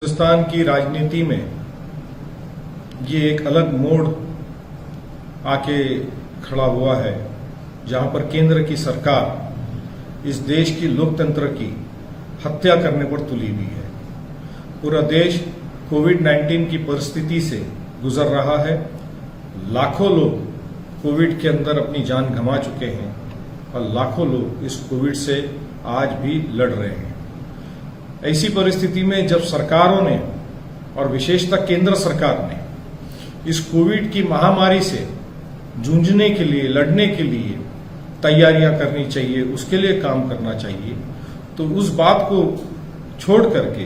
हिंदुस्तान की राजनीति में ये एक अलग मोड़ आके खड़ा हुआ है, जहां पर केंद्र की सरकार इस देश की लोकतंत्र की हत्या करने पर तुली हुई है। पूरा देश कोविड-19 की परिस्थिति से गुजर रहा है। लाखों लोग कोविड के अंदर अपनी जान गंवा चुके हैं और लाखों लोग इस कोविड से आज भी लड़ रहे हैं। ऐसी परिस्थिति में जब सरकारों ने और विशेषतः केंद्र सरकार ने इस कोविड की महामारी से जूझने के लिए, लड़ने के लिए तैयारियां करनी चाहिए, उसके लिए काम करना चाहिए, तो उस बात को छोड़ करके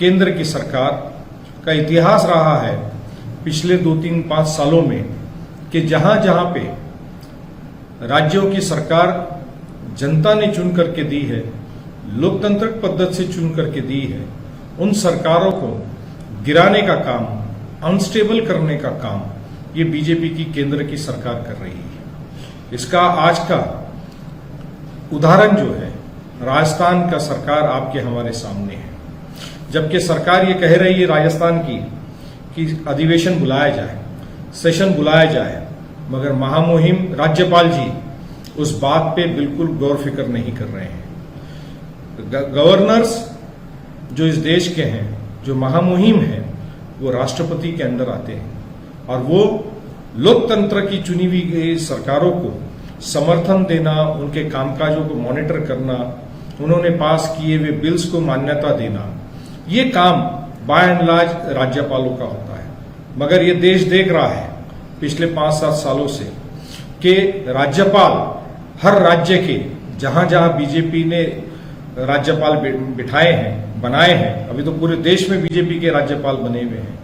केंद्र की सरकार का इतिहास रहा है पिछले 2-3-5 सालों में कि जहां जहां पे राज्यों की सरकार जनता ने चुन करके दी है, लोकतांत्रिक पद्धति से चुन करके दी है, उन सरकारों को गिराने का काम, अनस्टेबल करने का काम ये बीजेपी की केंद्र की सरकार कर रही है। इसका आज का उदाहरण जो है राजस्थान का सरकार आपके हमारे सामने है। जबकि सरकार ये कह रही है राजस्थान की कि अधिवेशन बुलाया जाए, सेशन बुलाया जाए, मगर महामहिम राज्यपाल जी उस बात पे बिल्कुल गौर फिक्र नहीं कर रहे हैं। गवर्नर्स जो इस देश के हैं, जो महामुहिम हैं, वो राष्ट्रपति के अंदर आते हैं और वो लोकतंत्र की चुनी हुई गई सरकारों को समर्थन देना, उनके कामकाजों को मॉनिटर करना, उन्होंने पास किए हुए बिल्स को मान्यता देना, ये काम बाय एंड लार्ज राज्यपालों का होता है। मगर ये देश देख रहा है पिछले 5-7 सालों से कि राज्यपाल हर राज्य के जहां जहां बीजेपी ने राज्यपाल बिठाए हैं, बनाए हैं, अभी तो पूरे देश में बीजेपी के राज्यपाल बने हुए हैं,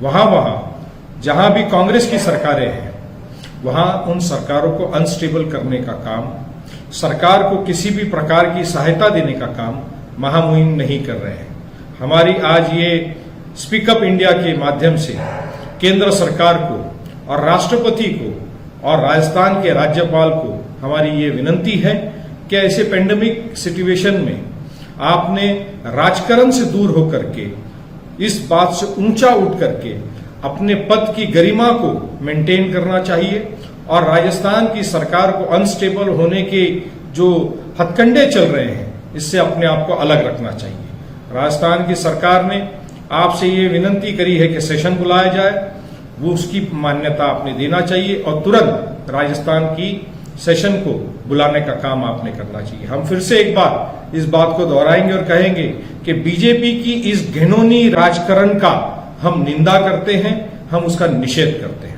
वहां जहां भी कांग्रेस की सरकारें हैं, वहां उन सरकारों को अनस्टेबल करने का काम, सरकार को किसी भी प्रकार की सहायता देने का काम महामुहिम नहीं कर रहे हैं। हमारी आज ये स्पीकअप इंडिया के माध्यम से केंद्र सरकार को और राष्ट्रपति को और राजस्थान के राज्यपाल को हमारी ये विनती है कि ऐसे पेंडेमिक सिचुएशन में आपने राजकारण से दूर होकर के इस बात से ऊंचा उठ करके अपने पद की गरिमा को मेंटेन करना चाहिए और राजस्थान की सरकार को अनस्टेबल होने के जो हथकंडे चल रहे हैं, इससे अपने आप को अलग रखना चाहिए। राजस्थान की सरकार ने आपसे ये विनती करी है कि सेशन बुलाया जाए, वो उसकी मान्यता आपने देना चाहिए और तुरंत राजस्थान की सेशन को बुलाने का काम आपने करना चाहिए। हम फिर से एक बार इस बात को दोहराएंगे और कहेंगे कि बीजेपी की इस घिनौनी राजकारण का हम निंदा करते हैं, हम उसका निषेध करते हैं।